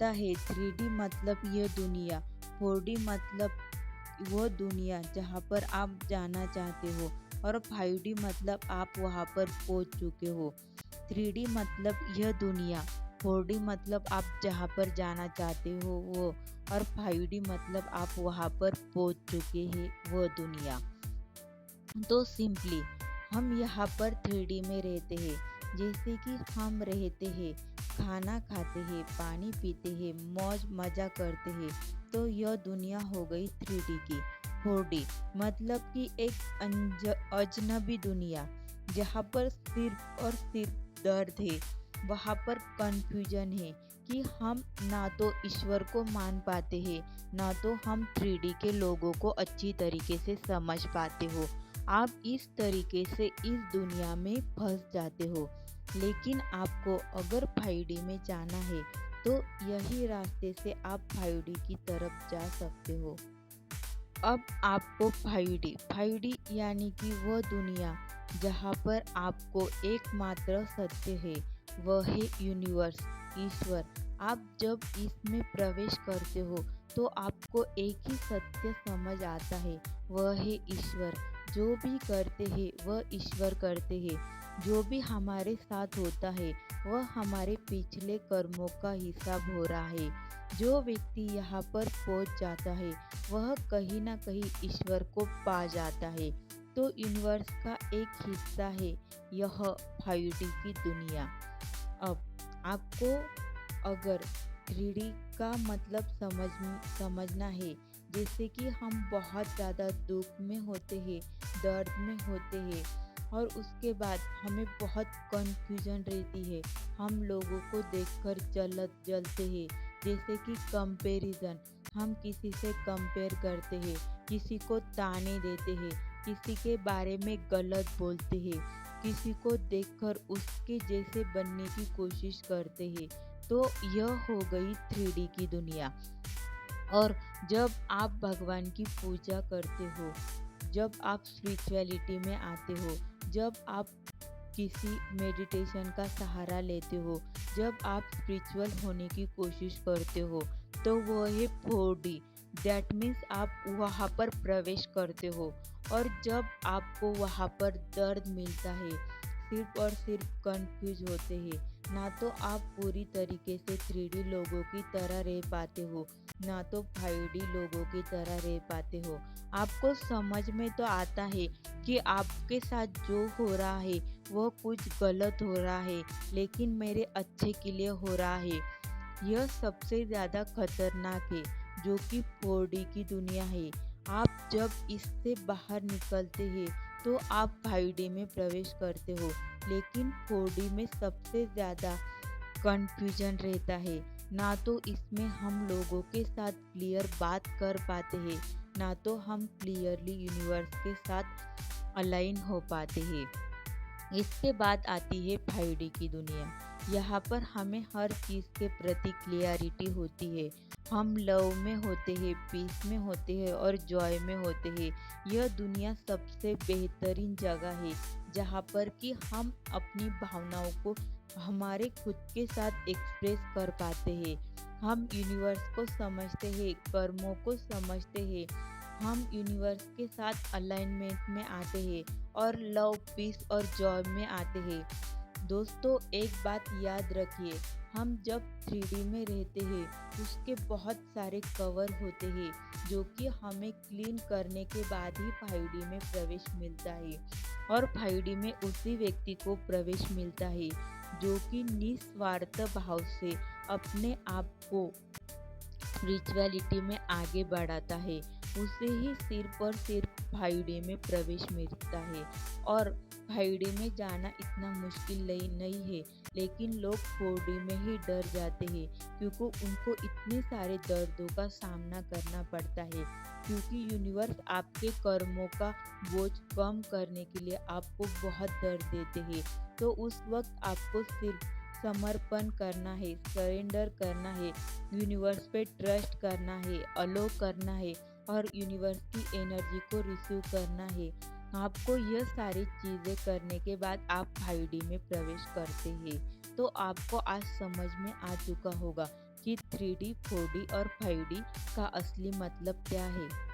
आता है 3D मतलब यह दुनिया, 4D मतलब वो दुनिया जहाँ पर आप जाना चाहते हो, और 5D मतलब आप वहाँ पर पहुँच चुके हो। 3D मतलब यह दुनिया, 4D मतलब आप जहाँ पर जाना चाहते हो वो, और 5D मतलब आप वहाँ पर पहुँच चुके हैं वो दुनिया। तो सिंपली हम यहाँ पर 3D में रहते हैं, जैसे कि हम रहते हैं, खाना खाते हैं, पानी पीते हैं, मौज मज़ा करते हैं। तो यह दुनिया हो गई 3D की। 4D मतलब कि एक अजनबी दुनिया, जहाँ पर सिर्फ और सिर्फ दर्द है, वहाँ पर कंफ्यूजन है कि हम ना तो ईश्वर को मान पाते हैं, ना तो हम 3D के लोगों को अच्छी तरीके से समझ पाते हो। आप इस तरीके से इस दुनिया में फंस जाते हो। लेकिन आपको अगर 5D में जाना है, तो यही रास्ते से आप 5D की तरफ जा सकते हो। अब आपको 5D यानी कि वह दुनिया जहाँ पर आपको एकमात्र सत्य है, वह है यूनिवर्स, ईश्वर। आप जब इसमें प्रवेश करते हो, तो आपको एक ही सत्य समझ आता है, वह है ईश्वर। जो भी करते हैं वह ईश्वर करते हैं। जो भी हमारे साथ होता है, वह हमारे पिछले कर्मों का हिसाब हो रहा है। जो व्यक्ति यहाँ पर पहुँच जाता है, वह कहीं ना कहीं ईश्वर को पा जाता है। तो यूनिवर्स का एक हिस्सा है यह 5D की दुनिया। अब आपको अगर 3D का मतलब समझना है, जैसे कि हम बहुत ज़्यादा दुख में होते हैं, दर्द में होते हैं, और उसके बाद हमें बहुत कंफ्यूजन रहती है, हम लोगों को देखकर जलते हैं, जैसे कि कंपैरिजन, हम किसी से कंपेयर करते हैं, किसी को ताने देते हैं, किसी के बारे में गलत बोलते हैं, किसी को देखकर उसके जैसे बनने की कोशिश करते हैं। तो यह हो गई 3D की दुनिया। और जब आप भगवान की पूजा करते हो, जब आप स्पिरिचुअलिटी में आते हो, जब आप किसी मेडिटेशन का सहारा लेते हो, जब आप स्पिरिचुअल होने की कोशिश करते हो, तो वो है 4D। दैट मीन्स आप वहाँ पर प्रवेश करते हो, और जब आपको वहाँ पर दर्द मिलता है, सिर्फ और सिर्फ कंफ्यूज होते हैं, ना तो आप पूरी तरीके से 3D लोगों की तरह रह पाते हो, ना तो 5D लोगों की तरह रह पाते हो। आपको समझ में तो आता है कि आपके साथ जो हो रहा है वह कुछ गलत हो रहा है, लेकिन मेरे अच्छे के लिए हो रहा है। यह सबसे ज़्यादा खतरनाक है, जो कि 4D की दुनिया है। आप जब इससे बाहर निकलते हैं, तो आप 5D में प्रवेश करते हो, लेकिन 4D में सबसे ज़्यादा कन्फ्यूजन रहता है। ना तो इसमें हम लोगों के साथ क्लियर बात कर पाते हैं, ना तो हम क्लियरली यूनिवर्स के साथ अलाइन हो पाते हैं। इसके बाद आती है 5D की दुनिया। यहाँ पर हमें हर चीज़ के प्रति क्लियरिटी होती है। हम लव में होते हैं, पीस में होते हैं, और जॉय में होते हैं। यह दुनिया सबसे बेहतरीन जगह है, जहाँ पर कि हम अपनी भावनाओं को हमारे खुद के साथ एक्सप्रेस कर पाते हैं। हम यूनिवर्स को समझते हैं, कर्मों को समझते हैं, हम यूनिवर्स के साथ अलाइनमेंट में आते हैं, और लव, पीस और जॉय में आते हैं। दोस्तों, एक बात याद रखिए, हम जब 3D में रहते हैं, उसके बहुत सारे कवर होते हैं, जो कि हमें क्लीन करने के बाद ही 5D में प्रवेश मिलता है। और 5D में उसी व्यक्ति को प्रवेश मिलता है, जो कि निस्वार्थ भाव से अपने आप को स्पिरिचुअलिटी में आगे बढ़ाता है। उसे ही सिर्फ और सिर्फ 5D में प्रवेश मिलता है। और 5D में जाना इतना मुश्किल नहीं है, लेकिन लोग 4D में ही डर जाते हैं, क्योंकि उनको इतने सारे दर्दों का सामना करना पड़ता है। क्योंकि यूनिवर्स आपके कर्मों का बोझ कम करने के लिए आपको बहुत दर्द देते हैं। तो उस वक्त आपको सिर्फ समर्पण करना है, सरेंडर करना है, यूनिवर्स पे ट्रस्ट करना है, अलो करना है, और यूनिवर्स की एनर्जी को रिसीव करना है। आपको यह सारी चीज़ें करने के बाद आप 5D में प्रवेश करते हैं। तो आपको आज समझ में आ चुका होगा कि 3D, 4D और 5D का असली मतलब क्या है।